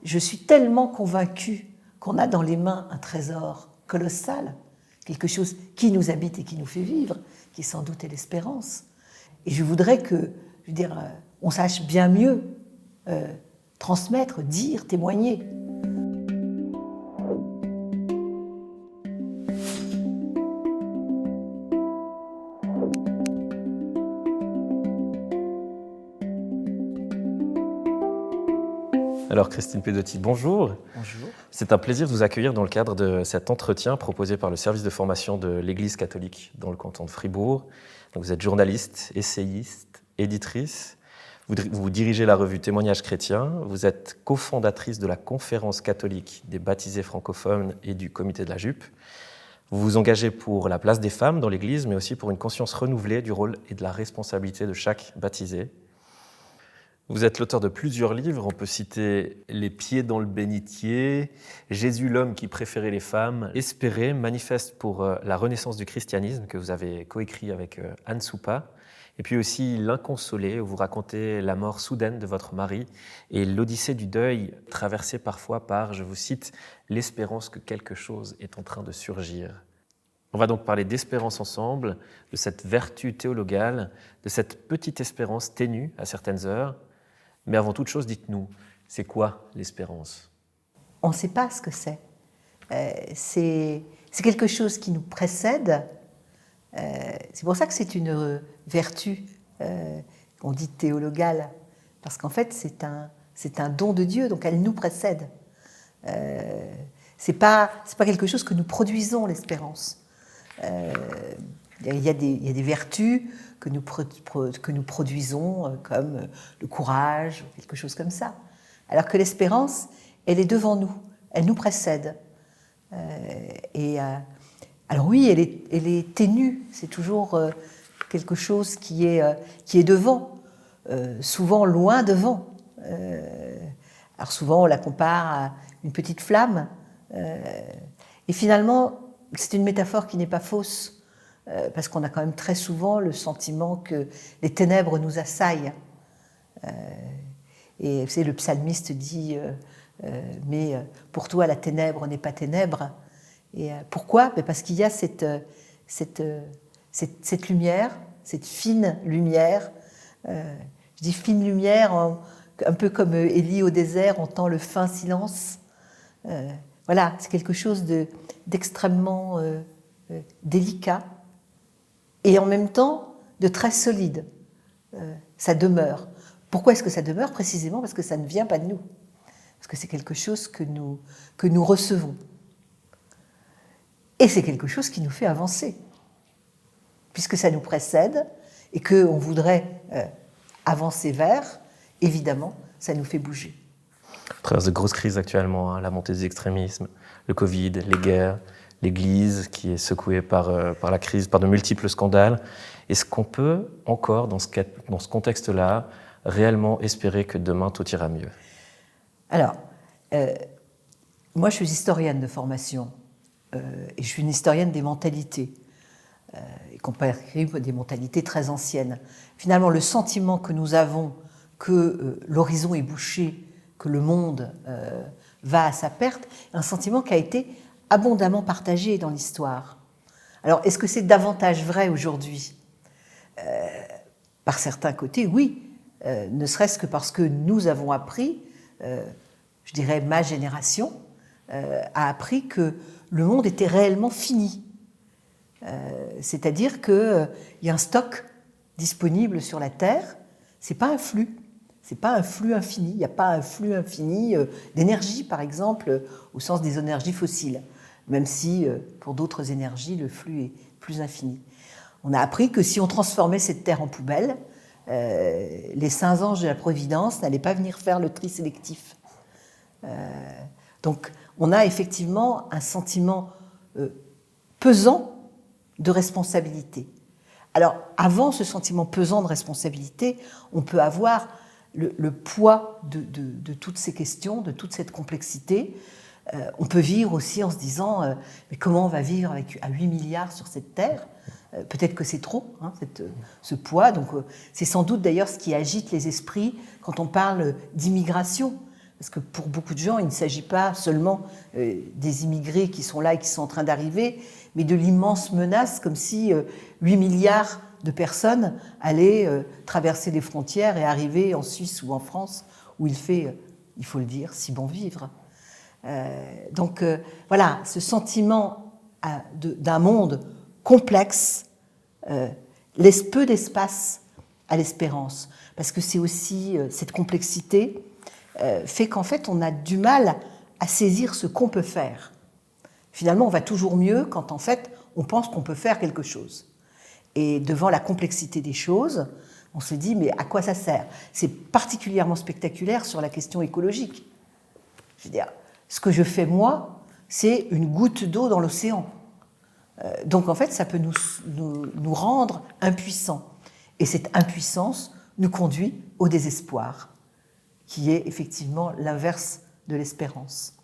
je suis tellement convaincue qu'on a dans les mains un trésor colossal, quelque chose qui nous habite et qui nous fait vivre, qui sans doute est l'espérance. Et je voudrais que, on sache bien mieux transmettre, dire, témoigner. Alors Christine Pedotti, bonjour. Bonjour. C'est un plaisir de vous accueillir dans le cadre de cet entretien proposé par le service de formation de l'Église catholique dans le canton de Fribourg. Donc vous êtes journaliste, essayiste, éditrice. Vous dirigez la revue Témoignages chrétiens. Vous êtes cofondatrice de la Conférence catholique des baptisés francophones et du Comité de la Jupe. Vous vous engagez pour la place des femmes dans l'Église, mais aussi pour une conscience renouvelée du rôle et de la responsabilité de chaque baptisé. Vous êtes l'auteur de plusieurs livres, on peut citer Les pieds dans le bénitier, Jésus l'homme qui préférait les femmes, Espérer, manifeste pour la renaissance du christianisme que vous avez coécrit avec Anne Soupa, et puis aussi L'inconsolé où vous racontez la mort soudaine de votre mari et l'odyssée du deuil traversée parfois par, je vous cite, l'espérance que quelque chose est en train de surgir. On va donc parler d'espérance ensemble, de cette vertu théologale, de cette petite espérance ténue à certaines heures. Mais avant toute chose, dites-nous, c'est quoi l'espérance ? On ne sait pas ce que c'est. C'est quelque chose qui nous précède. C'est pour ça que c'est une vertu qu'on dit théologale, parce qu'en fait, c'est un don de Dieu, donc elle nous précède. C'est pas quelque chose que nous produisons, l'espérance. Il y a des vertus que nous produisons, comme le courage, quelque chose comme ça. Alors que l'espérance, elle est devant nous, elle nous précède. Alors oui, elle est ténue, c'est toujours quelque chose qui est devant, souvent loin devant. Alors souvent, on la compare à une petite flamme. Et finalement, c'est une métaphore qui n'est pas fausse. Parce qu'on a quand même très souvent le sentiment que les ténèbres nous assaillent. Et vous savez, le psalmiste dit mais pour toi la ténèbre n'est pas ténèbre. Et pourquoi ? Parce qu'il y a cette lumière, cette fine lumière. Je dis fine lumière, un peu comme Élie au désert, on entend le fin silence. Voilà, c'est quelque chose d'extrêmement délicat. Et en même temps, de très solide. Ça demeure. Pourquoi est-ce que ça demeure ? Précisément parce que ça ne vient pas de nous. Parce que c'est quelque chose que nous recevons. Et c'est quelque chose qui nous fait avancer. Puisque ça nous précède et qu'on voudrait avancer vers, évidemment, ça nous fait bouger. On traverse de grosses crises actuellement, la montée des extrémismes, le Covid, les guerres, l'Église qui est secouée par la crise, par de multiples scandales. Est-ce qu'on peut encore, dans ce contexte-là, réellement espérer que demain tout ira mieux ? Alors, moi je suis historienne de formation et je suis une historienne des mentalités, y compris des mentalités très anciennes. Finalement, le sentiment que nous avons que l'horizon est bouché, que le monde va à sa perte, un sentiment qui a été abondamment partagé dans l'histoire. Alors, est-ce que c'est davantage vrai aujourd'hui ? Par certains côtés, oui, ne serait-ce que parce que nous avons appris, je dirais ma génération, a appris que le monde était réellement fini. C'est-à-dire qu'il y a un stock disponible sur la Terre, c'est pas un flux. C'est pas un flux infini. Il n'y a pas un flux infini d'énergie, par exemple, au sens des énergies fossiles. Même si, pour d'autres énergies, le flux est plus infini. On a appris que si on transformait cette terre en poubelle, les saints anges de la Providence n'allaient pas venir faire le tri sélectif. Donc, on a effectivement un sentiment pesant de responsabilité. Alors, avant ce sentiment pesant de responsabilité, on peut avoir le poids de toutes ces questions, de toute cette complexité. On peut vivre aussi en se disant mais comment on va vivre à 8 milliards sur cette terre ? Peut-être que c'est trop, ce poids. Donc, c'est sans doute d'ailleurs ce qui agite les esprits quand on parle d'immigration. Parce que pour beaucoup de gens, il ne s'agit pas seulement des immigrés qui sont là et qui sont en train d'arriver, mais de l'immense menace, comme si 8 milliards de personnes allaient traverser les frontières et arriver en Suisse ou en France, où il fait, il faut le dire, si bon vivre. Donc voilà, ce sentiment d'un monde complexe laisse peu d'espace à l'espérance, parce que c'est aussi cette complexité fait qu'en fait on a du mal à saisir ce qu'on peut faire. Finalement, on va toujours mieux quand en fait on pense qu'on peut faire quelque chose. Et devant la complexité des choses, on se dit mais à quoi ça sert? C'est particulièrement spectaculaire sur la question écologique. Je veux dire, ce que je fais moi, c'est une goutte d'eau dans l'océan. Donc en fait, ça peut nous rendre impuissants. Et cette impuissance nous conduit au désespoir, qui est effectivement l'inverse de l'espérance.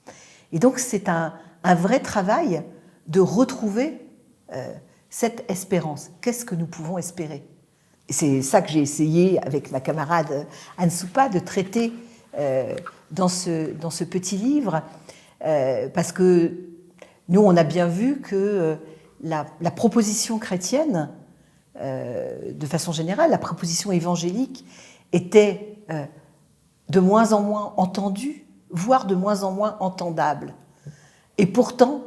Et donc c'est un vrai travail de retrouver cette espérance. Qu'est-ce que nous pouvons espérer? Et c'est ça que j'ai essayé avec ma camarade Anne Soupa de traiter dans ce petit livre, parce que nous on a bien vu que la proposition chrétienne, de façon générale, la proposition évangélique était de moins en moins entendue, voire de moins en moins entendable. Et pourtant,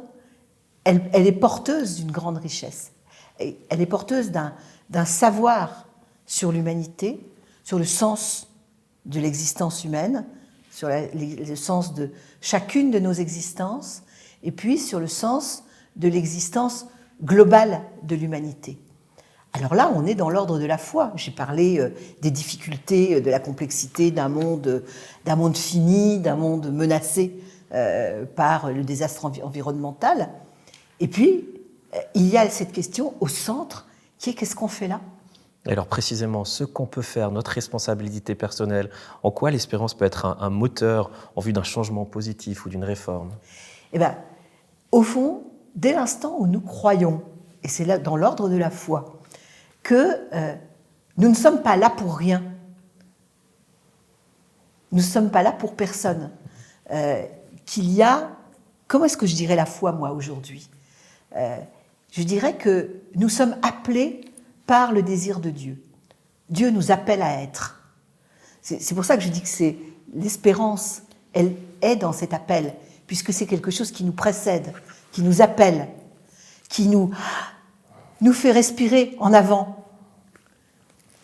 elle est porteuse d'une grande richesse. Elle est porteuse d'un savoir sur l'humanité, sur le sens de l'existence humaine, sur le sens de chacune de nos existences, et puis sur le sens de l'existence globale de l'humanité. Alors là, on est dans l'ordre de la foi. J'ai parlé des difficultés, de la complexité d'un monde fini, d'un monde menacé par le désastre environnemental. Et puis, il y a cette question au centre, qui est qu'est-ce qu'on fait là? Alors précisément, ce qu'on peut faire, notre responsabilité personnelle, en quoi l'espérance peut être un moteur en vue d'un changement positif ou d'une réforme? Eh bien, au fond, dès l'instant où nous croyons, et c'est là dans l'ordre de la foi, que nous ne sommes pas là pour rien. Nous ne sommes pas là pour personne. Qu'il y a... Comment est-ce que je dirais la foi, moi, aujourd'hui? Je dirais que nous sommes appelés par le désir de Dieu. Dieu nous appelle à être. C'est pour ça que je dis que c'est l'espérance, elle est dans cet appel, puisque c'est quelque chose qui nous précède, qui nous appelle, qui nous fait respirer en avant.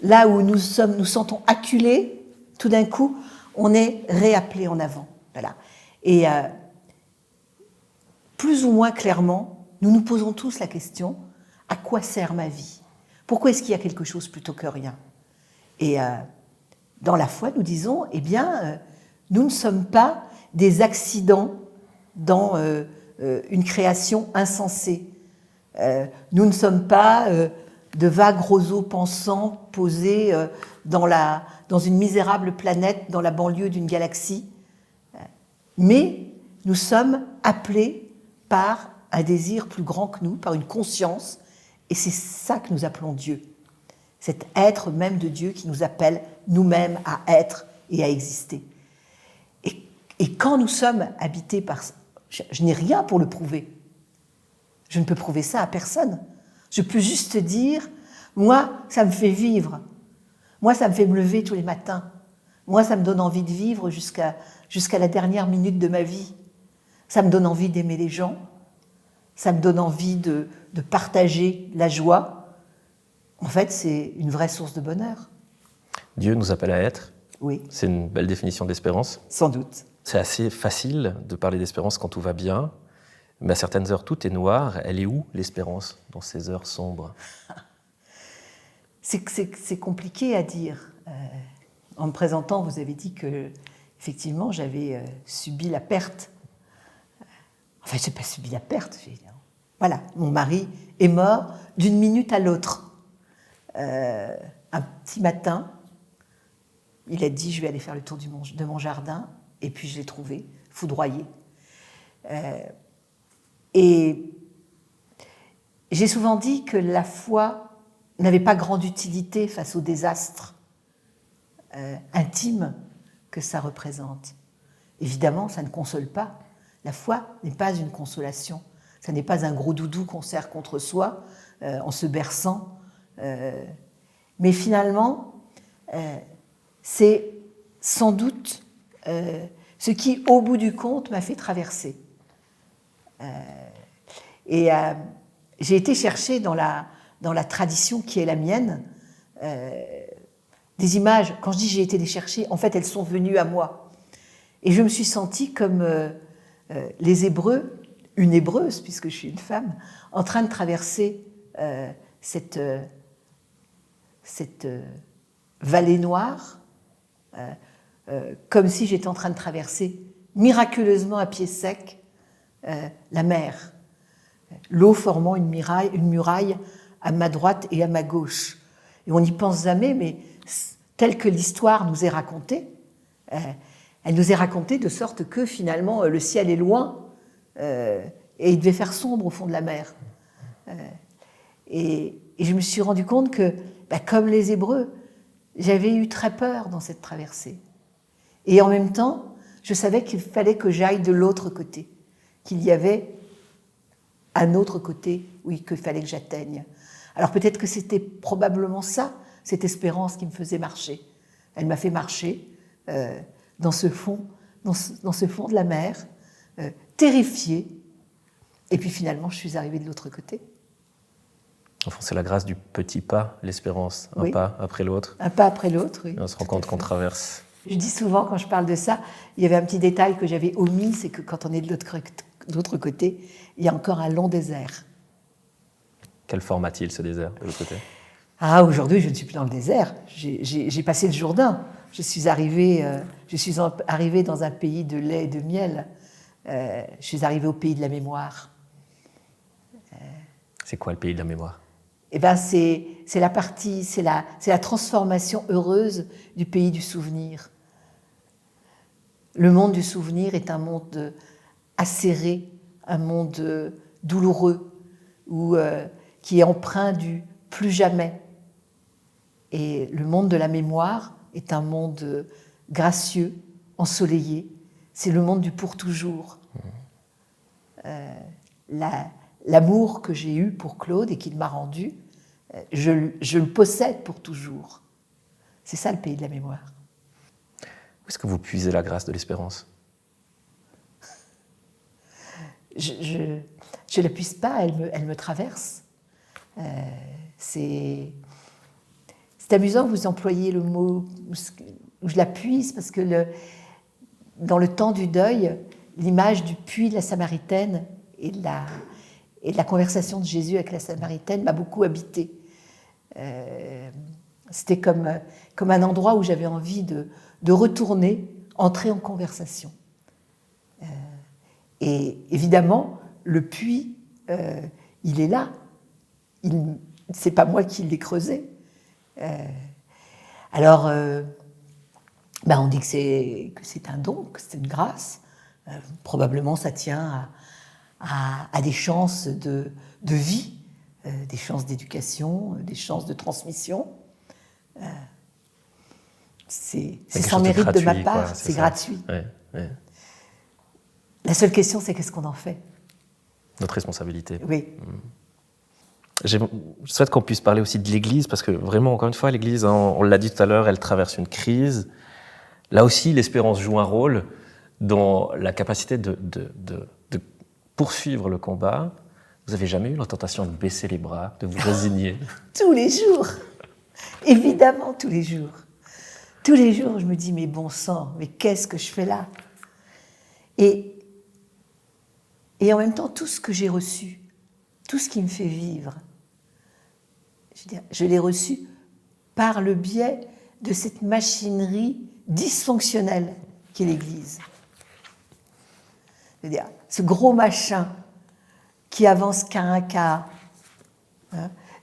Là où nous sentons acculés, tout d'un coup, on est réappelé en avant. Voilà. Et plus ou moins clairement, nous nous posons tous la question, à quoi sert ma vie? Pourquoi est-ce qu'il y a quelque chose plutôt que rien? Et dans la foi, nous disons, eh bien, nous ne sommes pas des accidents dans une création insensée. Nous ne sommes pas de vagues roseaux pensants posés dans une misérable planète dans la banlieue d'une galaxie, mais nous sommes appelés par un désir plus grand que nous, par une conscience, et c'est ça que nous appelons Dieu. Cet être même de Dieu qui nous appelle nous-mêmes à être et à exister. Et quand nous sommes habités par... Je n'ai rien pour le prouver. Je ne peux prouver ça à personne. Je peux juste dire, moi, ça me fait vivre. Moi, ça me fait me lever tous les matins. Moi, ça me donne envie de vivre jusqu'à la dernière minute de ma vie. Ça me donne envie d'aimer les gens. Ça me donne envie de partager la joie. En fait, c'est une vraie source de bonheur. Dieu nous appelle à être. Oui. C'est une belle définition d'espérance. Sans doute. C'est assez facile de parler d'espérance quand tout va bien. Mais à certaines heures, tout est noir. Elle est où, l'espérance, dans ces heures sombres? C'est compliqué à dire. En me présentant, vous avez dit que, effectivement, j'avais subi la perte. Enfin, je n'ai pas subi la perte. Voilà, mon mari est mort d'une minute à l'autre. Un petit matin, il a dit, je vais aller faire le tour de mon jardin. Et puis, je l'ai trouvé, foudroyé. Et j'ai souvent dit que la foi n'avait pas grande utilité face au désastre intime que ça représente. évidemment, ça ne console pas. La foi n'est pas une consolation. Ça n'est pas un gros doudou qu'on serre contre soi en se berçant. Mais finalement, c'est sans doute ce qui, au bout du compte, m'a fait traverser. J'ai été chercher dans la tradition qui est la mienne des images. Quand je dis j'ai été les chercher, en fait, elles sont venues à moi. Et je me suis sentie comme les Hébreux, une Hébreuse, puisque je suis une femme, en train de traverser cette vallée noire, comme si j'étais en train de traverser miraculeusement à pied sec la mer, l'eau formant une muraille à ma droite et à ma gauche. Et on n'y pense jamais, mais telle que l'histoire nous est racontée, elle nous est racontée de sorte que finalement le ciel est loin et il devait faire sombre au fond de la mer. Et je me suis rendu compte que, comme les Hébreux, j'avais eu très peur dans cette traversée. Et en même temps, je savais qu'il fallait que j'aille de l'autre côté, qu'il y avait un autre côté, oui, qu'il fallait que j'atteigne. Alors peut-être que c'était probablement ça, cette espérance qui me faisait marcher. Elle m'a fait marcher dans ce fond de la mer, terrifiée. Et puis finalement, je suis arrivée de l'autre côté. Enfin, c'est la grâce du petit pas, l'espérance, un pas après l'autre. Un pas après l'autre, oui. Et on se rend compte qu'on traverse. Je dis souvent, quand je parle de ça, il y avait un petit détail que j'avais omis, c'est que quand on est de l'autre côté, il y a encore un long désert. Quelle forme a-t-il, ce désert, de l'autre côté ? Ah, aujourd'hui, je ne suis plus dans le désert. J'ai passé le Jourdain. Je suis arrivée dans un pays de lait et de miel. Je suis arrivée au pays de la mémoire. C'est quoi le pays de la mémoire ? Eh ben, c'est la transformation heureuse du pays du souvenir. Le monde du souvenir est un monde acéré, un monde douloureux, qui est empreint du plus jamais. Et le monde de la mémoire est un monde gracieux, ensoleillé. C'est le monde du pour toujours. L'amour que j'ai eu pour Claude et qu'il m'a rendu, je le possède pour toujours. C'est ça le pays de la mémoire. Où est-ce que vous puisez la grâce de l'espérance ? Je ne la puise pas, elle me traverse. C'est amusant que vous employiez le mot où je la puise, parce que dans le temps du deuil, l'image du puits de la Samaritaine et de la conversation de Jésus avec la Samaritaine m'a beaucoup habitée. C'était comme un endroit où j'avais envie de retourner, entrer en conversation. Et évidemment, le puits, il est là. C'est pas moi qui l'ai creusé. Alors, on dit que c'est un don, que c'est une grâce. Probablement, ça tient à des chances de vie, des chances d'éducation, des chances de transmission. C'est sans mérite de ma part, c'est gratuit. Ouais. La seule question, c'est qu'est-ce qu'on en fait ? Notre responsabilité. Oui. Je souhaite qu'on puisse parler aussi de l'Église, parce que vraiment, encore une fois, l'Église, on l'a dit tout à l'heure, elle traverse une crise. Là aussi, l'espérance joue un rôle dans la capacité de poursuivre le combat. Vous n'avez jamais eu la tentation de baisser les bras, de vous résigner ? Tous les jours. Évidemment, tous les jours. Tous les jours, je me dis, mais bon sang, mais qu'est-ce que je fais là ? Et en même temps, tout ce que j'ai reçu, tout ce qui me fait vivre, je l'ai reçu par le biais de cette machinerie dysfonctionnelle qu'est l'Église. C'est-à-dire, ce gros machin qui avance qu'à un quart.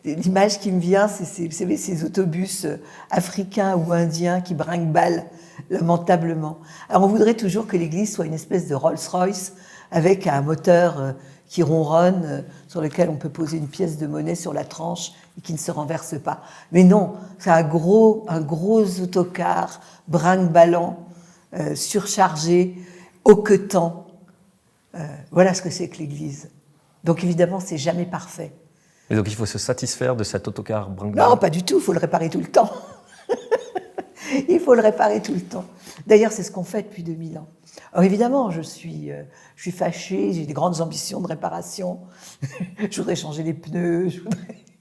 L'image qui me vient, c'est ces autobus africains ou indiens qui brinque-ballent lamentablement. Alors on voudrait toujours que l'Église soit une espèce de Rolls-Royce avec un moteur qui ronronne, sur lequel on peut poser une pièce de monnaie sur la tranche et qui ne se renverse pas. Mais non, c'est un gros autocar brinque-ballant, surchargé, hoquetant. Voilà ce que c'est que l'Église. Donc évidemment, c'est jamais parfait. Et donc il faut se satisfaire de cet autocar brinque-ballant? Non, pas du tout, il faut le réparer tout le temps. Il faut le réparer tout le temps. D'ailleurs, c'est ce qu'on fait depuis 2000 ans. Alors évidemment, je suis fâchée, j'ai des grandes ambitions de réparation. Je voudrais changer les pneus.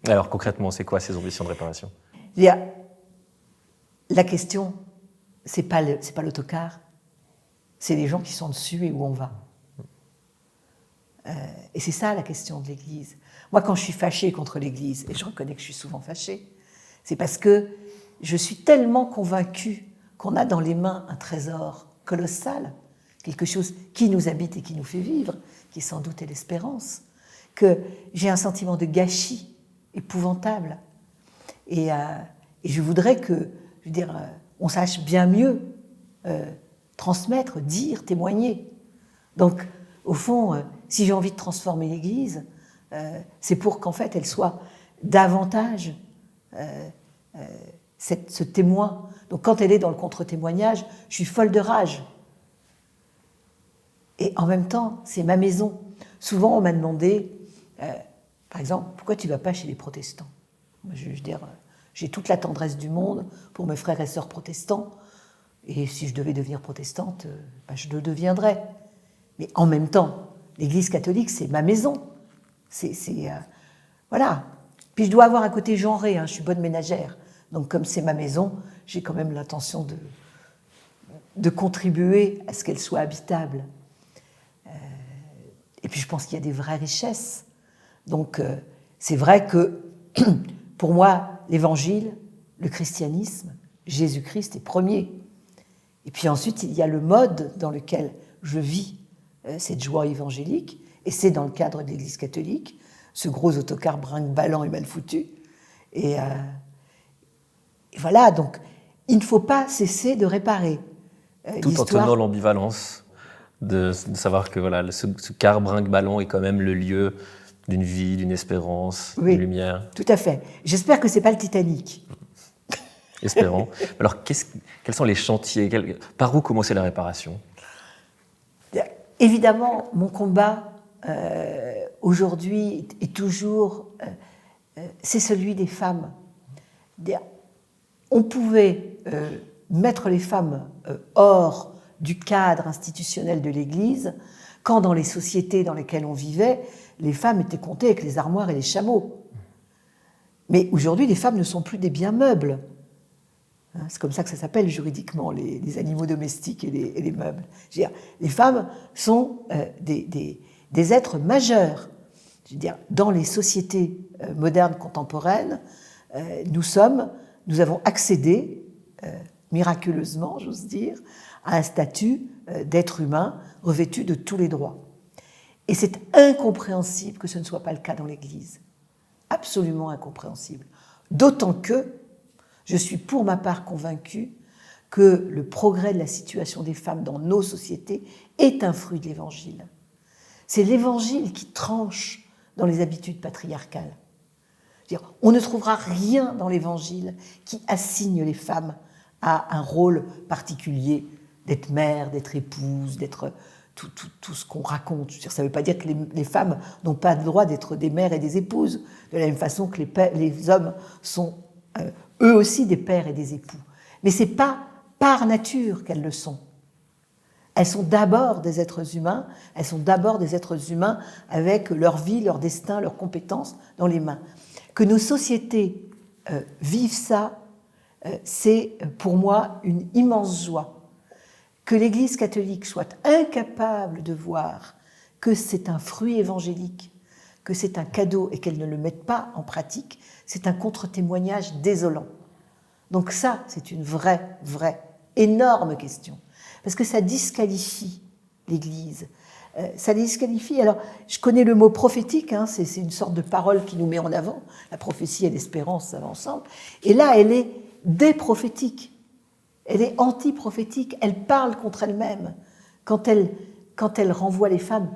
Alors concrètement, c'est quoi ces ambitions de réparation? La question, c'est pas l'autocar, c'est les gens qui sont dessus et où on va. Et c'est ça la question de l'Église. Moi, quand je suis fâchée contre l'Église, et je reconnais que je suis souvent fâchée, c'est parce que je suis tellement convaincue qu'on a dans les mains un trésor colossal, quelque chose qui nous habite et qui nous fait vivre, qui sans doute est l'espérance, que j'ai un sentiment de gâchis épouvantable. Et je voudrais que, on sache bien mieux transmettre, dire, témoigner. Donc, au fond, si j'ai envie de transformer l'Église, c'est pour qu'en fait, elle soit davantage ce témoin. Donc, quand elle est dans le contre-témoignage, je suis folle de rage. Et en même temps, c'est ma maison. Souvent, on m'a demandé, par exemple, pourquoi tu ne vas pas chez les protestants? J'ai toute la tendresse du monde pour mes frères et sœurs protestants. Et si je devais devenir protestante, je le deviendrais. Mais en même temps, l'Église catholique, c'est ma maison. Voilà. Puis je dois avoir un côté genré, je suis bonne ménagère. Donc comme c'est ma maison, j'ai quand même l'intention de contribuer à ce qu'elle soit habitable. Et puis je pense qu'il y a des vraies richesses. Donc c'est vrai que pour moi, l'Évangile, le christianisme, Jésus-Christ est premier. Et puis ensuite, il y a le mode dans lequel je vis cette joie évangélique, et c'est dans le cadre de l'Église catholique, ce gros autocar brinque-ballant et mal foutu. Et voilà, donc il ne faut pas cesser de réparer. Tout en tenant l'ambivalence de savoir que voilà, ce car brinque-ballant est quand même le lieu d'une vie, d'une espérance, oui, d'une lumière. Tout à fait. J'espère que ce n'est pas le Titanic. Espérons. Alors, quels sont les chantiers? Par où commencer la réparation? Évidemment, mon combat aujourd'hui est toujours, c'est celui des femmes. On pouvait mettre les femmes hors du cadre institutionnel de l'Église quand dans les sociétés dans lesquelles on vivait, les femmes étaient comptées avec les armoires et les chameaux. Mais aujourd'hui, les femmes ne sont plus des biens meubles. C'est comme ça que ça s'appelle juridiquement, les animaux domestiques et les meubles. Les femmes sont des êtres majeurs. Dans les sociétés modernes contemporaines, nous avons accédé, miraculeusement, j'ose dire, à un statut d'être humain revêtu de tous les droits. Et c'est incompréhensible que ce ne soit pas le cas dans l'Église. Absolument incompréhensible. D'autant que je suis pour ma part convaincue que le progrès de la situation des femmes dans nos sociétés est un fruit de l'Évangile. C'est l'Évangile qui tranche dans les habitudes patriarcales. On ne trouvera rien dans l'Évangile qui assigne les femmes à un rôle particulier, d'être mère, d'être épouse, d'être tout ce qu'on raconte. Ça ne veut pas dire que les femmes n'ont pas le droit d'être des mères et des épouses, de la même façon que les hommes sont eux aussi des pères et des époux. Mais ce n'est pas par nature qu'elles le sont. Elles sont d'abord des êtres humains, elles sont d'abord des êtres humains avec leur vie, leur destin, leurs compétences dans les mains. Que nos sociétés vivent ça, c'est pour moi une immense joie. Que l'Église catholique soit incapable de voir que c'est un fruit évangélique, que c'est un cadeau et qu'elle ne le mette pas en pratique, c'est un contre-témoignage désolant. Donc ça, c'est une vraie, énorme question. Parce que ça disqualifie l'Église. Ça disqualifie. Alors, je connais le mot prophétique, c'est une sorte de parole qui nous met en avant. La prophétie et l'espérance, ça va ensemble. Et là, elle est déprophétique. Elle est anti-prophétique. Elle parle contre elle-même. Quand elle renvoie les femmes,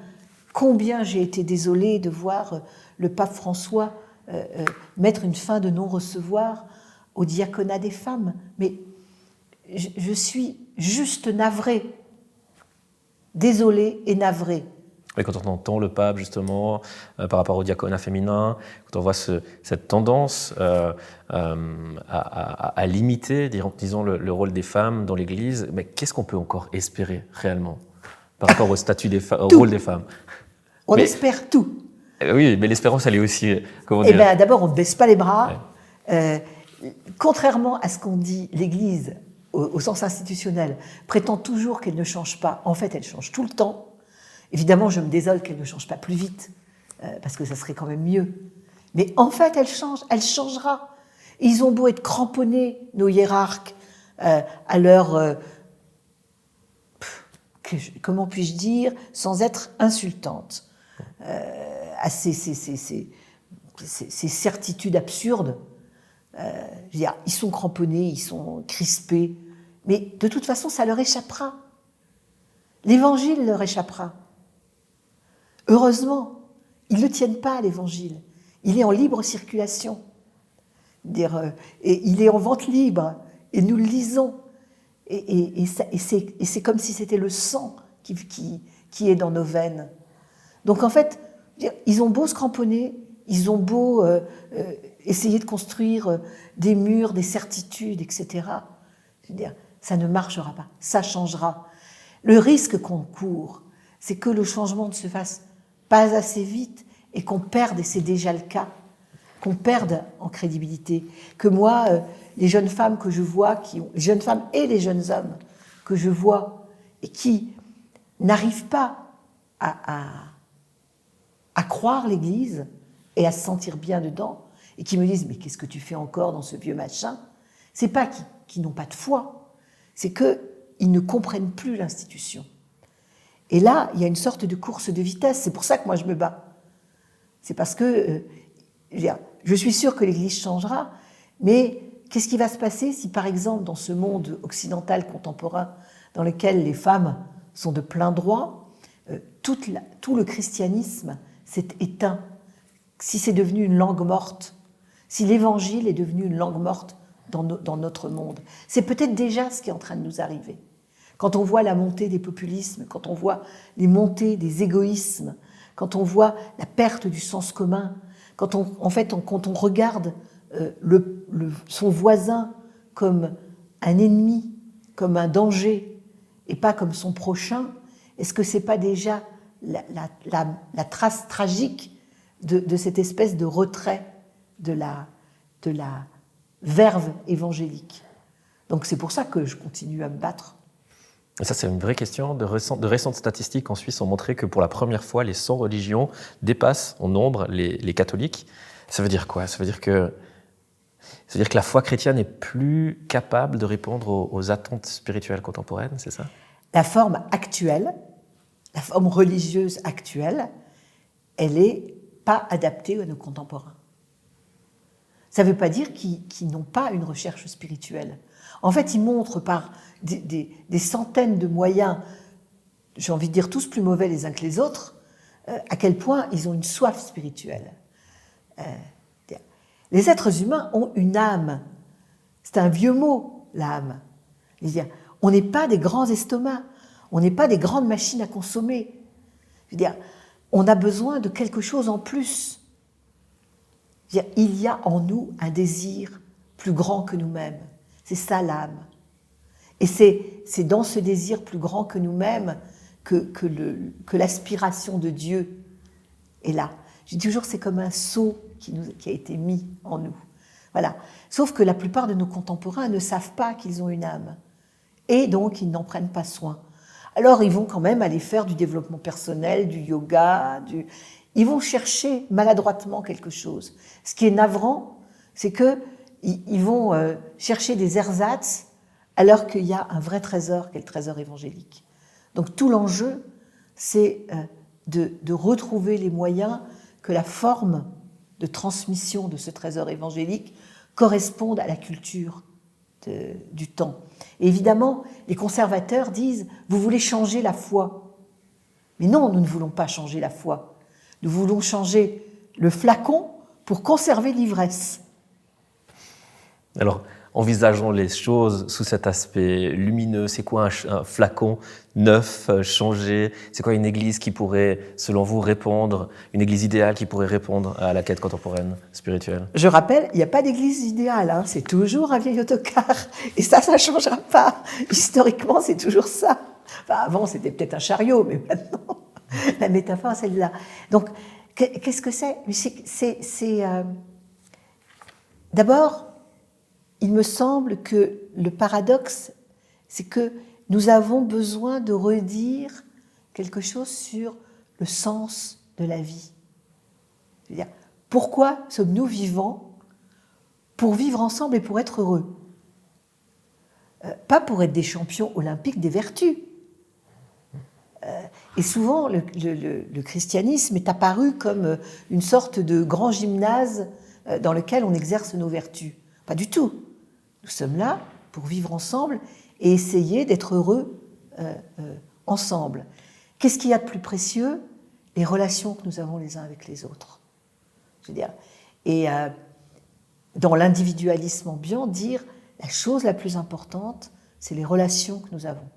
combien j'ai été désolée de voir le pape François mettre une fin de non-recevoir au diaconat des femmes. Mais je suis juste navrée. désolée et navrée. Et quand on entend le pape, justement, par rapport au diaconat féminin, quand on voit cette tendance à limiter, disons, le rôle des femmes dans l'Église, mais qu'est-ce qu'on peut encore espérer réellement par rapport au statut au rôle des femmes? On espère tout. Oui, mais l'espérance, elle est aussi, comment dire? bien, d'abord, on ne baisse pas les bras. Ouais. Contrairement à ce qu'on dit, l'Église, au sens institutionnel, prétend toujours qu'elle ne change pas. En fait, elle change tout le temps. Évidemment, je me désole qu'elle ne change pas plus vite, parce que ça serait quand même mieux. Mais en fait, elle changera. Ils ont beau être cramponnés, nos hiérarques, à leur... comment puis-je dire, sans être insultante, à ces certitudes absurdes. Je veux dire, ils sont cramponnés, ils sont crispés, mais de toute façon, ça leur échappera. L'Évangile leur échappera. Heureusement, ils ne tiennent pas à l'Évangile. Il est en libre circulation. Et il est en vente libre. Et nous le lisons. Et c'est comme si c'était le sang qui est dans nos veines. Donc en fait, ils ont beau se cramponner, ils ont beau essayer de construire des murs, des certitudes, etc. Je veux dire, ça ne marchera pas, ça changera. Le risque qu'on court, c'est que le changement ne se fasse pas assez vite et qu'on perde, et c'est déjà le cas, qu'on perde en crédibilité. Que moi, les jeunes femmes que je vois, les jeunes femmes et les jeunes hommes que je vois et qui n'arrivent pas à croire l'Église et à se sentir bien dedans, et qui me disent « mais qu'est-ce que tu fais encore dans ce vieux machin ?» C'est pas qu'ils n'ont pas de foi, c'est qu'ils ne comprennent plus l'institution. Et là, il y a une sorte de course de vitesse. C'est pour ça que moi, je me bats. C'est parce que je suis sûre que l'Église changera, mais qu'est-ce qui va se passer si, par exemple, dans ce monde occidental contemporain, dans lequel les femmes sont de plein droit, tout le christianisme s'est éteint, si c'est devenu une langue morte, si l'Évangile est devenu une langue morte dans notre monde. C'est peut-être déjà ce qui est en train de nous arriver. Quand on voit la montée des populismes, quand on voit les montées des égoïsmes, quand on voit la perte du sens commun, quand on regarde son voisin comme un ennemi, comme un danger, et pas comme son prochain, est-ce que ce n'est pas déjà la trace tragique de cette espèce de retrait de la verve évangélique? Donc c'est pour ça que je continue à me battre. Et ça, c'est une vraie question. De récentes statistiques en Suisse ont montré que pour la première fois, les 100 religions dépassent en nombre les catholiques. Ça veut dire quoi? Ça veut dire que la foi chrétienne n'est plus capable de répondre aux attentes spirituelles contemporaines, c'est ça? La forme actuelle, la forme religieuse actuelle, elle n'est pas adaptée à nos contemporains. Ça ne veut pas dire qu'ils n'ont pas une recherche spirituelle. En fait, ils montrent par des centaines de moyens, j'ai envie de dire tous plus mauvais les uns que les autres, à quel point ils ont une soif spirituelle. Les êtres humains ont une âme. C'est un vieux mot, l'âme. On n'est pas des grands estomacs, on n'est pas des grandes machines à consommer. On a besoin de quelque chose en plus. Il y a en nous un désir plus grand que nous-mêmes. C'est ça l'âme. Et c'est dans ce désir plus grand que nous-mêmes que l'aspiration de Dieu est là. Je dis toujours, c'est comme un sceau qui a été mis en nous. Voilà. Sauf que la plupart de nos contemporains ne savent pas qu'ils ont une âme. Et donc, ils n'en prennent pas soin. Alors, ils vont quand même aller faire du développement personnel, du yoga, ils vont chercher maladroitement quelque chose. Ce qui est navrant, c'est qu'ils vont chercher des ersatz alors qu'il y a un vrai trésor, qui est le trésor évangélique. Donc tout l'enjeu, c'est de retrouver les moyens que la forme de transmission de ce trésor évangélique corresponde à la culture du temps. Et évidemment, les conservateurs disent « vous voulez changer la foi ». Mais non, nous ne voulons pas changer la foi. Nous voulons changer le flacon pour conserver l'ivresse. Alors, envisageons les choses sous cet aspect lumineux. C'est quoi un flacon neuf, changé? C'est quoi une église qui pourrait, selon vous, répondre, une église idéale qui pourrait répondre à la quête contemporaine spirituelle? Je rappelle, il n'y a pas d'église idéale, hein. C'est toujours un vieil autocar. Et ça ne changera pas. Historiquement, c'est toujours ça. Enfin, avant, c'était peut-être un chariot, mais maintenant, la métaphore, c'est celle-là. Donc, qu'est-ce que c'est? D'abord, il me semble que le paradoxe, c'est que nous avons besoin de redire quelque chose sur le sens de la vie. C'est-à-dire, pourquoi sommes-nous vivants? Pour vivre ensemble et pour être heureux. Pas pour être des champions olympiques des vertus. Et souvent, le christianisme est apparu comme une sorte de grand gymnase dans lequel on exerce nos vertus. Pas du tout. Nous sommes là pour vivre ensemble et essayer d'être heureux ensemble. Qu'est-ce qu'il y a de plus précieux? Les relations que nous avons les uns avec les autres. Je veux dire, et dans l'individualisme ambiant, dire la chose la plus importante, c'est les relations que nous avons.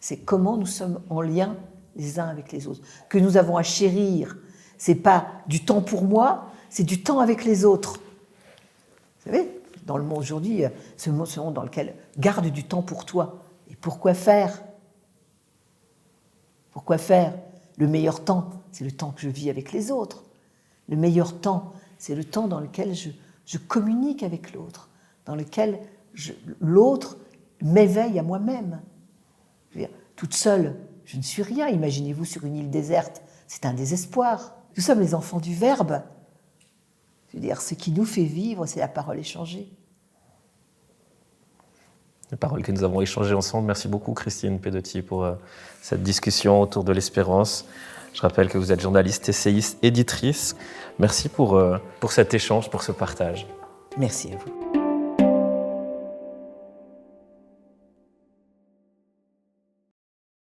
C'est comment nous sommes en lien les uns avec les autres. Que nous avons à chérir, c'est pas du temps pour moi, c'est du temps avec les autres. Vous savez, dans le monde aujourd'hui, ce monde dans lequel garde du temps pour toi. Et pourquoi faire? Pourquoi faire? Le meilleur temps, c'est le temps que je vis avec les autres. Le meilleur temps, c'est le temps dans lequel je communique avec l'autre, dans lequel l'autre m'éveille à moi-même. Je veux dire, toute seule, je ne suis rien. Imaginez-vous sur une île déserte, c'est un désespoir. Nous sommes les enfants du Verbe. Je veux dire, ce qui nous fait vivre, c'est la parole échangée. Les paroles que nous avons échangées ensemble. Merci beaucoup, Christine Pedotti, pour cette discussion autour de l'espérance. Je rappelle que vous êtes journaliste, essayiste, éditrice. Merci pour cet échange, pour ce partage. Merci à vous.